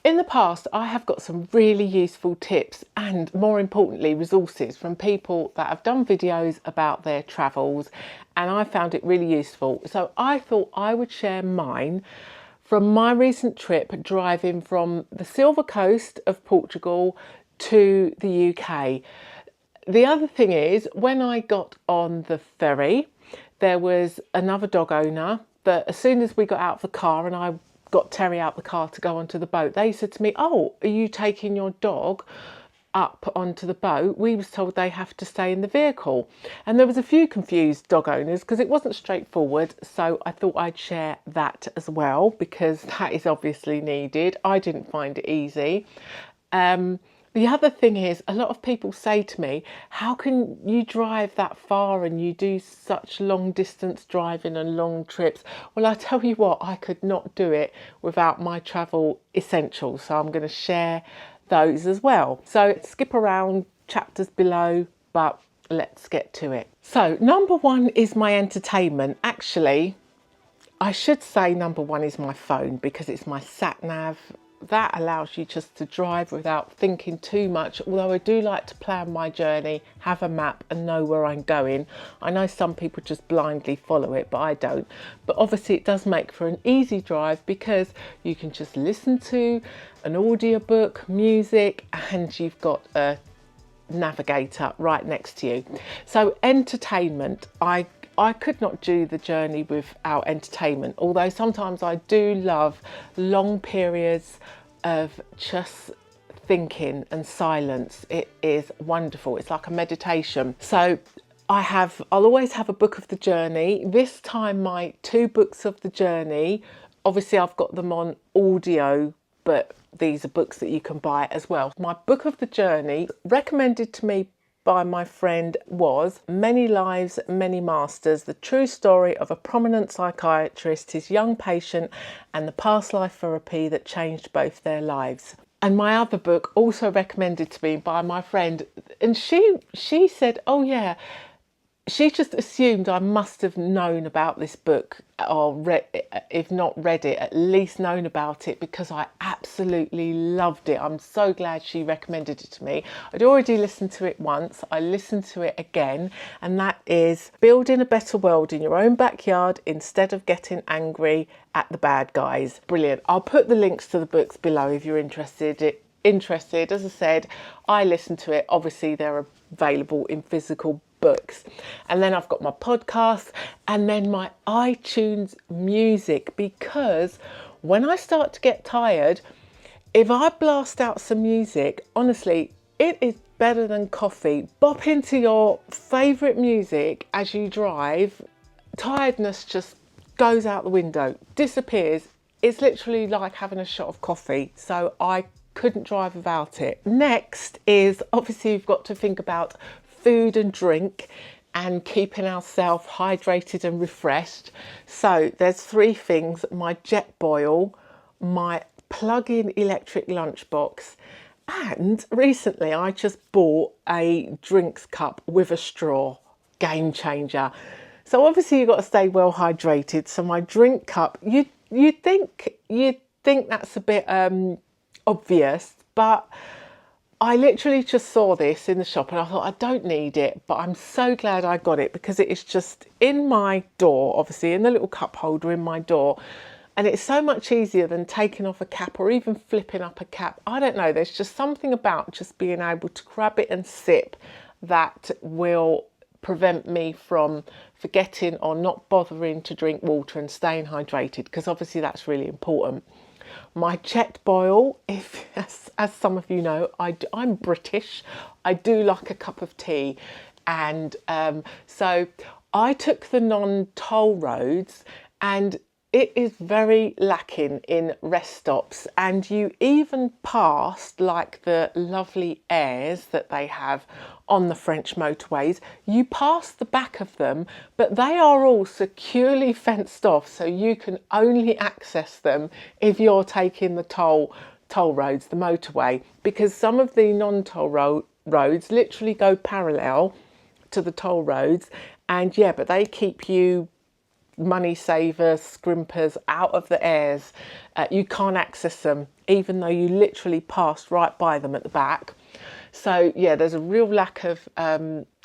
In the past, I have got some really useful tips and, more importantly, resources from people that have done videos about their travels, and I found it really useful. So I thought I would share mine from my recent trip driving from the Silver Coast of Portugal to the UK. The other thing is, when I got on the ferry, there was another dog owner that as soon as we got out of the car and I got Terry out the car to go onto the boat, they said to me, "Oh, are you taking your dog up onto the boat? We was told they have to stay in the vehicle." And there was a few confused dog owners because it wasn't straightforward. So I thought I'd share that as well, because that is obviously needed. I didn't find it easy. The other thing is, a lot of people say to me, how can you drive that far and you do such long distance driving and long trips? Well, I tell you what, I could not do it without my travel essentials. So I'm going to share those as well. So skip around chapters below, but let's get to it. So number one is my entertainment. Actually, I should say number one is my phone, because it's my sat nav. That allows you just to drive without thinking too much, although I do like to plan my journey, have a map and know where I'm going. I know some people just blindly follow it, but I don't. But obviously it does make for an easy drive, because you can just listen to an audiobook, music, and you've got a navigator right next to you. So entertainment, I could not do the journey without entertainment, although sometimes I do love long periods of just thinking and silence. It is wonderful. It's like a meditation. So I'll always have a book of the journey. This time my 2 books of the journey, obviously I've got them on audio, but these are books that you can buy as well. My book of the journey, recommended to me by my friend, was Many Lives, Many Masters, the true story of a prominent psychiatrist, his young patient, and the past life therapy that changed both their lives. And my other book, also recommended to me by my friend, and she said, oh yeah, she just assumed I must have known about this book, or if not read it, at least known about it, because I absolutely loved it. I'm so glad she recommended it to me. I'd already listened to it once. I listened to it again, and that is Building a Better World in Your Own Backyard Instead of Getting Angry at the Bad Guys. Brilliant. I'll put the links to the books below if you're interested. As I said, I listened to it. Obviously, they're available in physical books. And then I've got my podcast, and then my iTunes music, because when I start to get tired, if I blast out some music, honestly, it is better than coffee. Bop into your favourite music as you drive. Tiredness just goes out the window, disappears. It's literally like having a shot of coffee. So I couldn't drive without it. Next is, obviously you've got to think about food and drink and keeping ourselves hydrated and refreshed. So there's 3 things: my jet boil, my plug-in electric lunchbox, and recently I just bought a drinks cup with a straw. Game changer. So obviously you've got to stay well hydrated. So my drink cup, you'd think that's a bit obvious, but I literally just saw this in the shop and I thought, I don't need it, but I'm so glad I got it, because it is just in my door, obviously in the little cup holder in my door, and it's so much easier than taking off a cap or even flipping up a cap. I don't know, there's just something about just being able to grab it and sip that will prevent me from forgetting or not bothering to drink water and staying hydrated, because obviously that's really important. My jet boil, as some of you know, I'm British. I do like a cup of tea. And so I took the non-toll roads, and it is very lacking in rest stops, and you even passed like the lovely airs that they have on the French motorways. You pass the back of them, but they are all securely fenced off, so you can only access them if you're taking the toll roads, the motorway, because some of the non-toll roads literally go parallel to the toll roads, and yeah, but they keep you money savers, scrimpers out of the airs. You can't access them even though you literally passed right by them at the back. So yeah, there's a real lack of,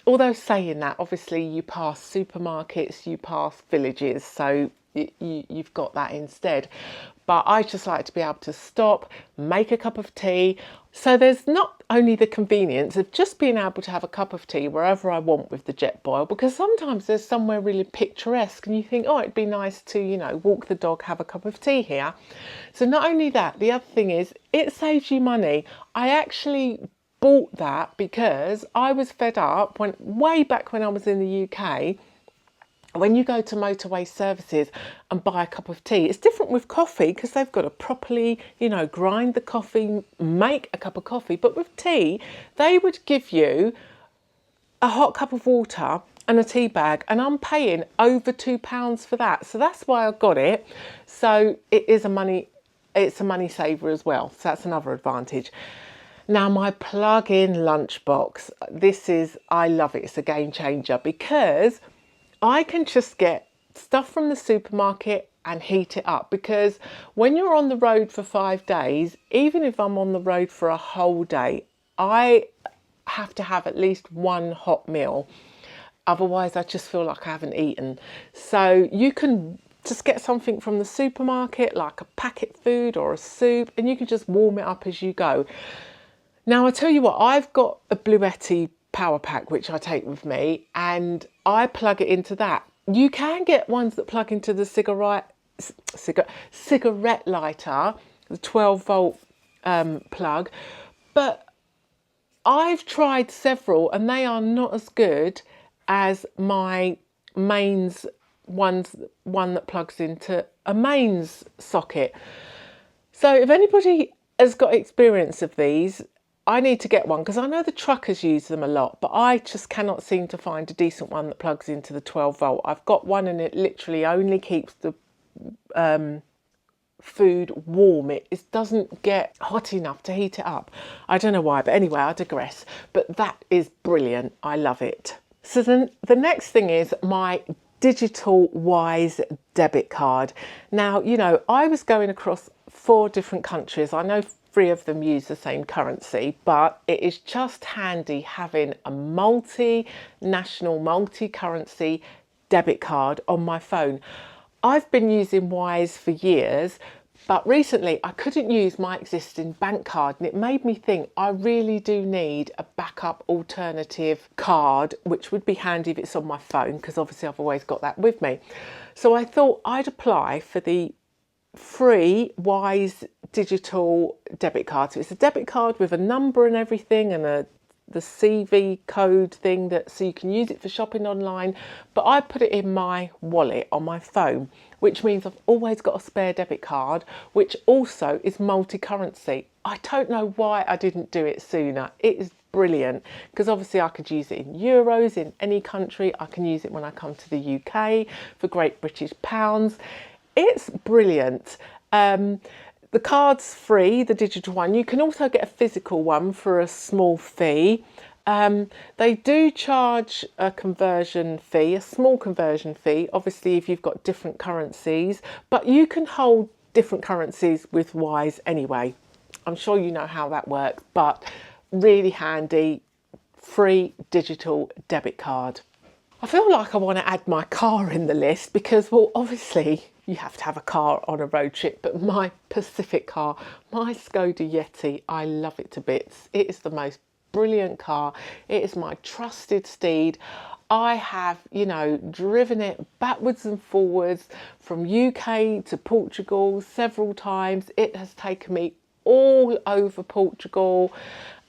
although saying that, obviously you pass supermarkets, you pass villages, so you've got that instead. But I just like to be able to stop, make a cup of tea. So there's not only the convenience of just being able to have a cup of tea wherever I want with the jet boil, because sometimes there's somewhere really picturesque and you think, oh, it'd be nice to, you know, walk the dog, have a cup of tea here. So not only that, the other thing is it saves you money. I actually bought that because I was fed up way back when I was in the UK. When you go to motorway services and buy a cup of tea, it's different with coffee because they've got to properly, you know, grind the coffee, make a cup of coffee. But with tea, they would give you a hot cup of water and a tea bag, and I'm paying over £2 for that. So that's why I got it. So it's a money saver as well. So that's another advantage. Now, my plug-in lunchbox, I love it. It's a game changer because I can just get stuff from the supermarket and heat it up, because when you're on the road for 5 days, even if I'm on the road for a whole day, I have to have at least one hot meal. Otherwise, I just feel like I haven't eaten. So you can just get something from the supermarket, like a packet food or a soup, and you can just warm it up as you go. Now, I tell you what, I've got a Bluetti power pack, which I take with me, and I plug it into that. You can get ones that plug into the cigarette lighter, the 12-volt plug, but I've tried several and they are not as good as my mains one that plugs into a mains socket. So if anybody has got experience of these, I need to get one, because I know the truckers use them a lot, but I just cannot seem to find a decent one that plugs into the 12-volt. I've got one and it literally only keeps the food warm. It doesn't get hot enough to heat it up. I don't know why, but anyway, I digress. But that is brilliant. I love it. So then the next thing is my digital Wise debit card. Now, you know, I was going across 4 different countries. I know 3 of them use the same currency, but it is just handy having a multinational, multi-currency debit card on my phone. I've been using Wise for years, but recently I couldn't use my existing bank card, and it made me think I really do need a backup alternative card, which would be handy if it's on my phone, because obviously I've always got that with me. So I thought I'd apply for the free Wise digital debit card. So it's a debit card with a number and everything, and the CV code thing, so you can use it for shopping online, but I put it in my wallet on my phone, which means I've always got a spare debit card, which also is multi-currency. I don't know why I didn't do it sooner. It is brilliant, because obviously I could use it in euros in any country. I can use it when I come to the UK for Great British pounds. It's brilliant. The card's free, the digital one. You can also get a physical one for a small fee. They do charge a conversion fee, a small conversion fee, obviously if you've got different currencies, but you can hold different currencies with Wise anyway. I'm sure you know how that works, but really handy, free digital debit card. I feel like I want to add my car in the list because, well, obviously you have to have a car on a road trip, but my Pacific car, my Skoda Yeti, I love it to bits. It is the most brilliant car. It is my trusted steed. I have, you know, driven it backwards and forwards from UK to Portugal several times. It has taken me all over Portugal.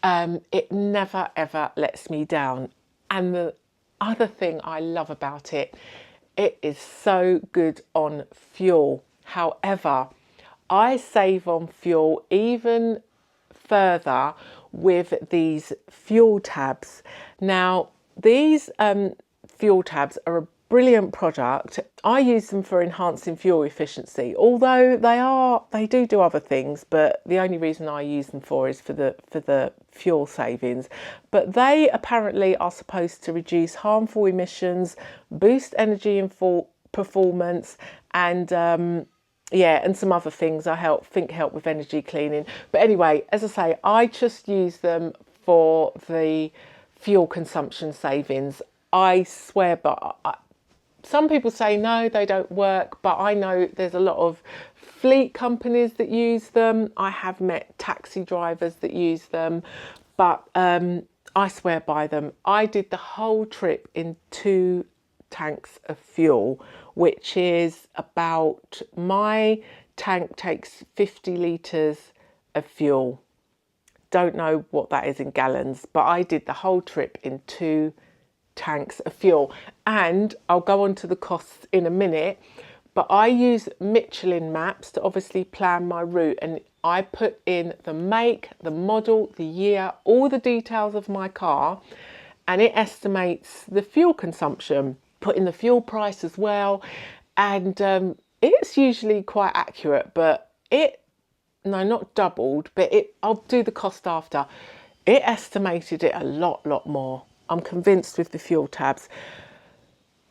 It never ever lets me down. And the other thing I love about it, it is so good on fuel. However, I save on fuel even further with these fuel tabs. Now, these fuel tabs are a brilliant product. I use them for enhancing fuel efficiency, although they do other things, but the only reason I use them is for the fuel savings. But they apparently are supposed to reduce harmful emissions, boost energy and performance, and yeah, and some other things I think help with energy cleaning. But anyway, as I say, I just use them for the fuel consumption savings. I swear, but some people say no, they don't work, but I know there's a lot of fleet companies that use them. I have met taxi drivers that use them, but I swear by them. I did the whole trip in 2 tanks of fuel, which is about, my tank takes 50 litres of fuel. Don't know what that is in gallons, but I did the whole trip in 2 tanks of fuel. And I'll go on to the costs in a minute, but I use Michelin maps to obviously plan my route, and I put in the make, the model, the year, all the details of my car, and it estimates the fuel consumption, put in the fuel price as well, and it's usually quite accurate, but no, not doubled, but I'll do the cost after. It estimated it a lot more. I'm convinced with the fuel tabs.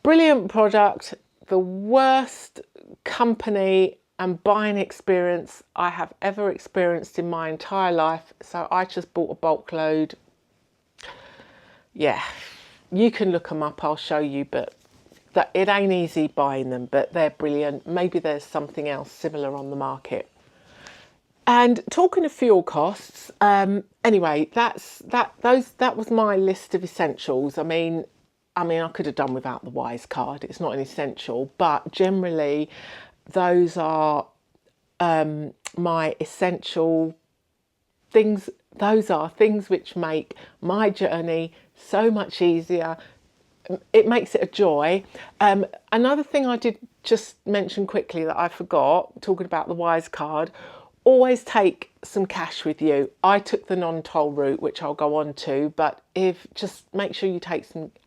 Brilliant product, the worst company and buying experience I have ever experienced in my entire life. So I just bought a bulk load. Yeah, you can look them up, I'll show you, but it ain't easy buying them, but they're brilliant. Maybe there's something else similar on the market. And talking of fuel costs, anyway, that was my list of essentials. I mean, I could have done without the Wise card. It's not an essential, but generally, those are my essential things. Those are things which make my journey so much easier. It makes it a joy. Another thing I did just mention quickly that I forgot, talking about the Wise card, always take some cash with you. I took the non-toll route, which I'll go on to, but just make sure you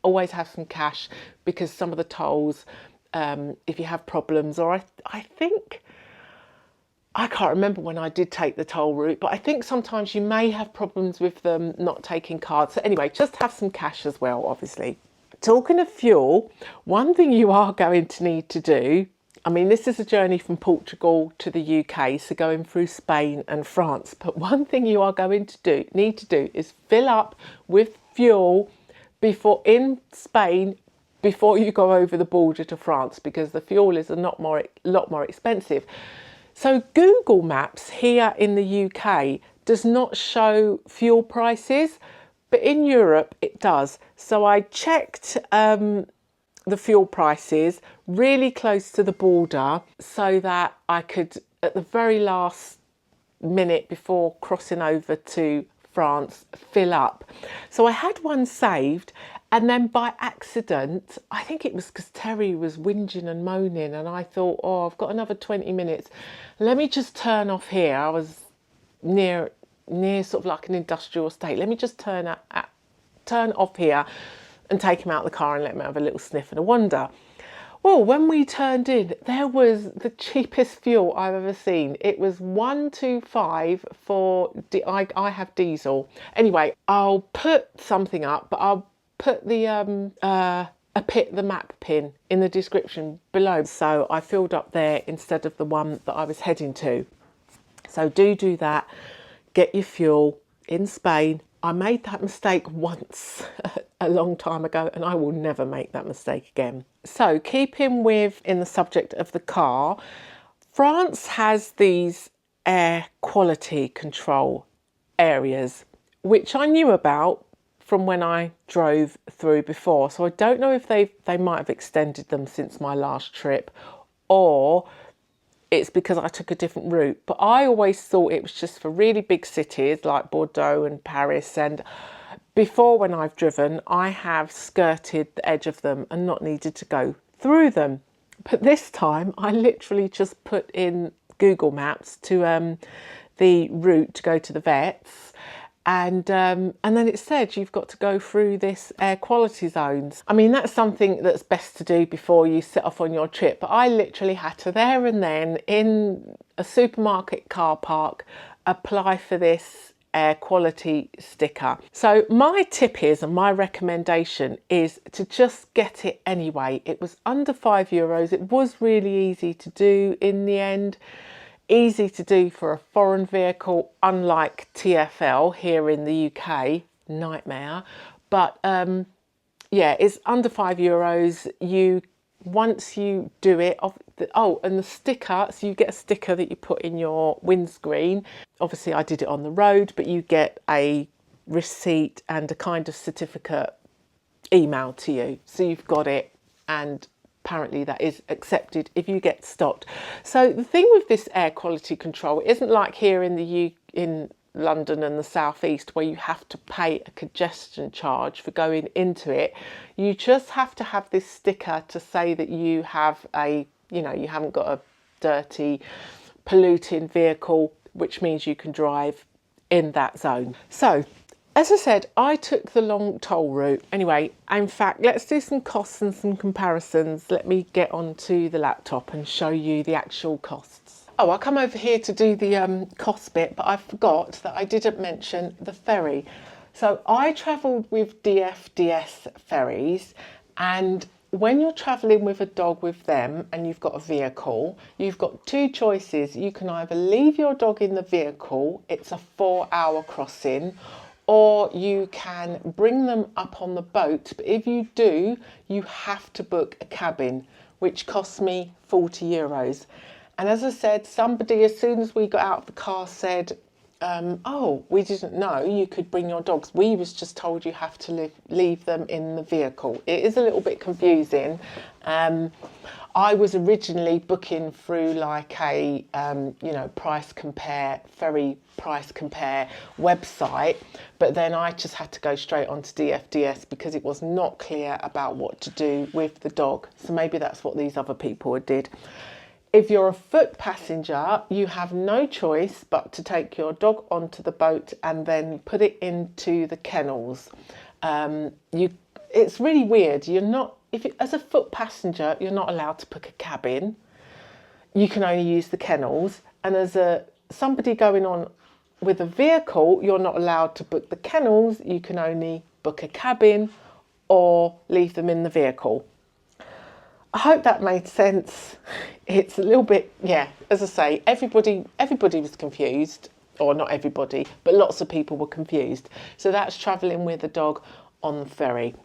always have some cash, because some of the tolls, if you have problems, or I think, I can't remember when I did take the toll route, but I think sometimes you may have problems with them not taking cards. So anyway, just have some cash as well, obviously. Talking of fuel, one thing you are going to need to do, I mean, this is a journey from Portugal to the UK, so going through Spain and France. But one thing you are going to need to do is fill up with fuel in Spain before you go over the border to France, because the fuel is a lot more expensive. So Google Maps here in the UK does not show fuel prices, but in Europe it does. So I checked the fuel prices really close to the border, so that I could, at the very last minute before crossing over to France, fill up. So I had one saved, and then by accident, I think it was because Terry was whinging and moaning, and I thought, oh, I've got another 20 minutes. Let me just turn off here. I was near sort of like an industrial estate. Let me just turn off here and take him out of the car and let him have a little sniff and a wander. Well, when we turned in, there was the cheapest fuel I've ever seen. It was 125 for, I have diesel. Anyway, I'll put something up, but I'll put the map pin in the description below. So I filled up there instead of the one that I was heading to. So do that. Get your fuel in Spain. I made that mistake once a long time ago, and I will never make that mistake again. So keeping in the subject of the car, France has these air quality control areas, which I knew about from when I drove through before. So I don't know if they might have extended them since my last trip, or it's because I took a different route. But I always thought it was just for really big cities like Bordeaux and Paris. And before, when I've driven, I have skirted the edge of them and not needed to go through them. But this time I literally just put in Google Maps to the route to go to the vets. And then it said you've got to go through this air quality zones. I mean, that's something that's best to do before you set off on your trip. But I literally had to there and then, in a supermarket car park, apply for this air quality sticker. So my tip is, and my recommendation is, to just get it anyway. It was under €5. It was really easy to do in the end. Easy to do for a foreign vehicle, unlike TfL here in the UK. Nightmare. But yeah, it's under €5. Once you do it, and the sticker, so you get a sticker that you put in your windscreen. Obviously I did it on the road, but you get a receipt and a kind of certificate emailed to you, so you've got it, and apparently that is accepted if you get stopped. So the thing with this air quality control, it isn't like here in London and the southeast where you have to pay a congestion charge for going into it. You just have to have this sticker to say that you have you haven't got a dirty, polluting vehicle, which means you can drive in that zone. So as I said, I took the long toll route. Anyway, in fact, let's do some costs and some comparisons. Let me get onto the laptop and show you the actual costs. Oh, I come over here to do the cost bit, but I forgot that I didn't mention the ferry. So I travelled with DFDS ferries, and when you're travelling with a dog with them and you've got a vehicle, you've got two choices. You can either leave your dog in the vehicle, it's a 4-hour crossing, or you can bring them up on the boat. But if you do, you have to book a cabin, which costs me €40. And as I said, somebody, as soon as we got out of the car, said, oh, we didn't know you could bring your dogs. We was just told you have to leave them in the vehicle. It is a little bit confusing. I was originally booking through like a, price compare, ferry price compare website, but then I just had to go straight onto DFDS because it was not clear about what to do with the dog. So maybe that's what these other people did. If you're a foot passenger, you have no choice but to take your dog onto the boat and then put it into the kennels. It's really weird. As a foot passenger, you're not allowed to book a cabin. You can only use the kennels. And as somebody going on with a vehicle, you're not allowed to book the kennels. You can only book a cabin or leave them in the vehicle. I hope that made sense. It's a little bit, as I say, everybody was confused, or not everybody, but lots of people were confused. So that's travelling with a dog on the ferry.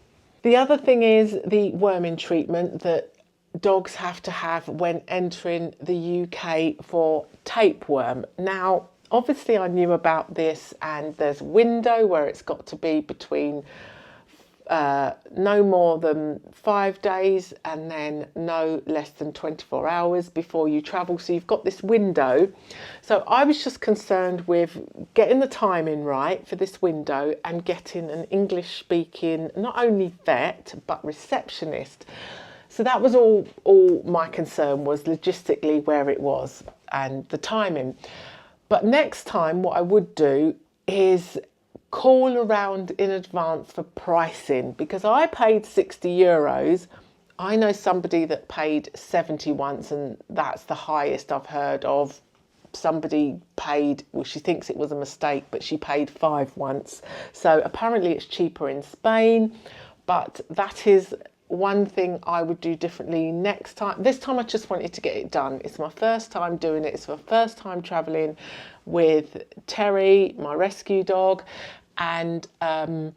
The other thing is the worming treatment that dogs have to have when entering the UK for tapeworm. Now, obviously I knew about this, and there's a window where it's got to be between no more than 5 days and then no less than 24 hours before you travel. So you've got this window. So I was just concerned with getting the timing right for this window and getting an English speaking, not only vet, but receptionist. So that was all my concern was logistically where it was and the timing. But next time what I would do is call around in advance for pricing, because I paid €60. I know somebody that paid 70 once, and that's the highest I've heard of. Somebody paid, well, she thinks it was a mistake, but she paid 5 once. So apparently it's cheaper in Spain, but that is one thing I would do differently next time. This time I just wanted to get it done. It's my first time doing it. It's my first time travelling with Terry, my rescue dog, and I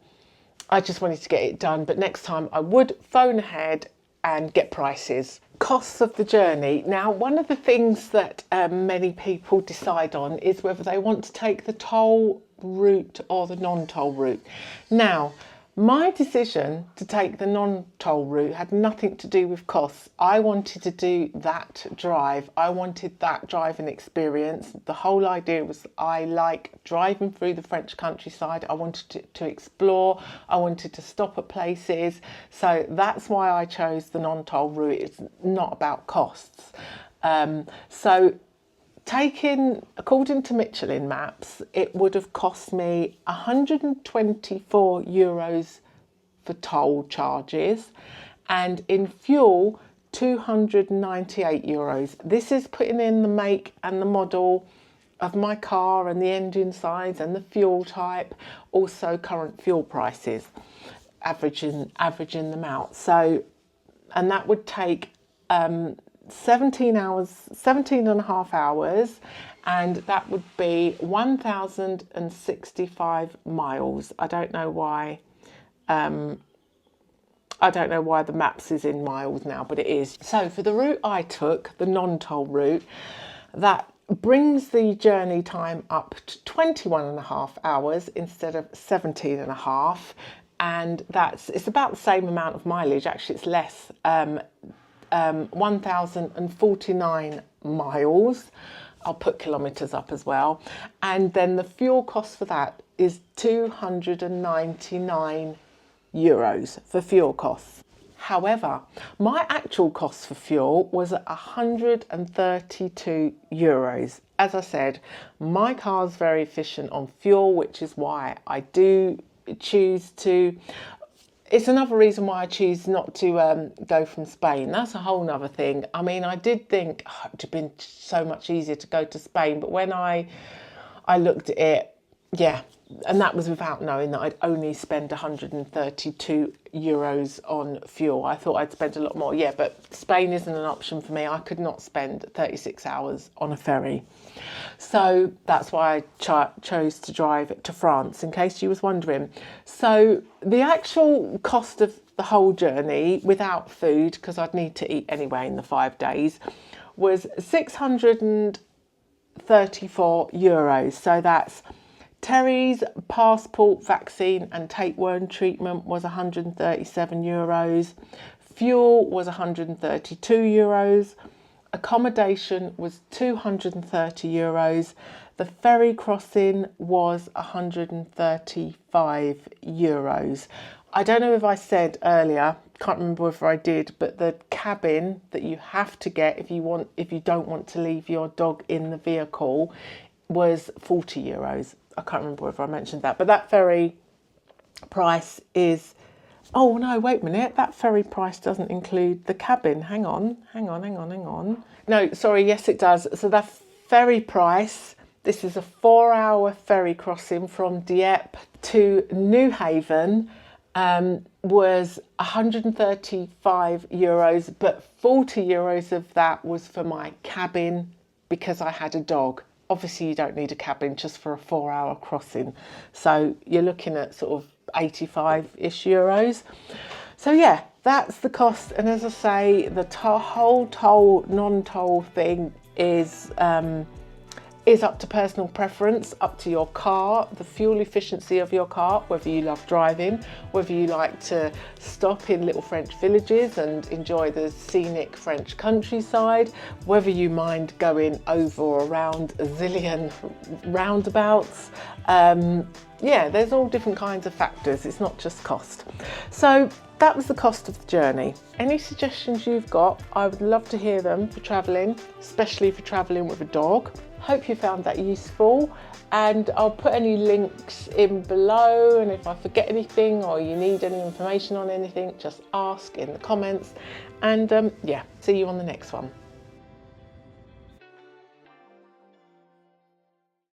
just wanted to get it done. But next time I would phone ahead and get prices. Costs of the journey. Now, one of the things that many people decide on is whether they want to take the toll route or the non-toll route. Now, my decision to take the non-toll route had nothing to do with costs. I wanted to do that drive. I wanted that driving experience. The whole idea was I like driving through the French countryside. I wanted to explore. I wanted to stop at places. So that's why I chose the non-toll route. It's not about costs. According to Michelin maps, it would have cost me €124 for toll charges, and in fuel, €298. This is putting in the make and the model of my car and the engine size and the fuel type, also current fuel prices, averaging them out. So, and that would take 17 and a half hours, and that would be 1,065 miles. I don't know why the maps is in miles now, but it is. So for the route I took, the non-toll route, that brings the journey time up to 21 and a half hours instead of 17 and a half. And it's about the same amount of mileage. Actually, it's less, 1,049 miles. I'll put kilometres up as well. And then the fuel cost for that is 299 euros for fuel costs. However, my actual cost for fuel was 132 euros. As I said, my car's very efficient on fuel, which is why I do choose to. It's another reason why I choose not to go from Spain. That's a whole nother thing. I mean, I did think it would have been so much easier to go to Spain, but when I looked at it, yeah, and that was without knowing that I'd only spend 132 euros on fuel. I thought I'd spend a lot more. Yeah, but Spain isn't an option for me. I could not spend 36 hours on a ferry. So that's why I chose to drive to France, in case you was wondering. So the actual cost of the whole journey without food, because I'd need to eat anyway in the 5 days, was 634 euros. So that's Terry's passport, vaccine and tapeworm treatment was 137 euros. Fuel was 132 euros. Accommodation was 230 euros. The ferry crossing was 135 euros. I don't know if I said earlier, can't remember if I did, but the cabin that you have to get if you don't want to leave your dog in the vehicle was 40 euros. I can't remember if I mentioned that, but that ferry price is, oh no, wait a minute, that ferry price doesn't include the cabin. Hang on. No, sorry, yes it does. So that ferry price, this is a 4-hour ferry crossing from Dieppe to New Haven, was 135 euros, but 40 euros of that was for my cabin because I had a dog. Obviously, you don't need a cabin just for a 4-hour crossing. So you're looking at sort of 85-ish euros. So yeah, that's the cost. And as I say, the whole toll, non-toll thing is up to personal preference, up to your car, the fuel efficiency of your car, whether you love driving, whether you like to stop in little French villages and enjoy the scenic French countryside, whether you mind going over or around a zillion roundabouts. Yeah, there's all different kinds of factors. It's not just cost. So that was the cost of the journey. Any suggestions you've got, I would love to hear them for travelling, especially for travelling with a dog. Hope you found that useful, and I'll put any links in below, and if I forget anything or you need any information on anything, just ask in the comments, and yeah, see you on the next one.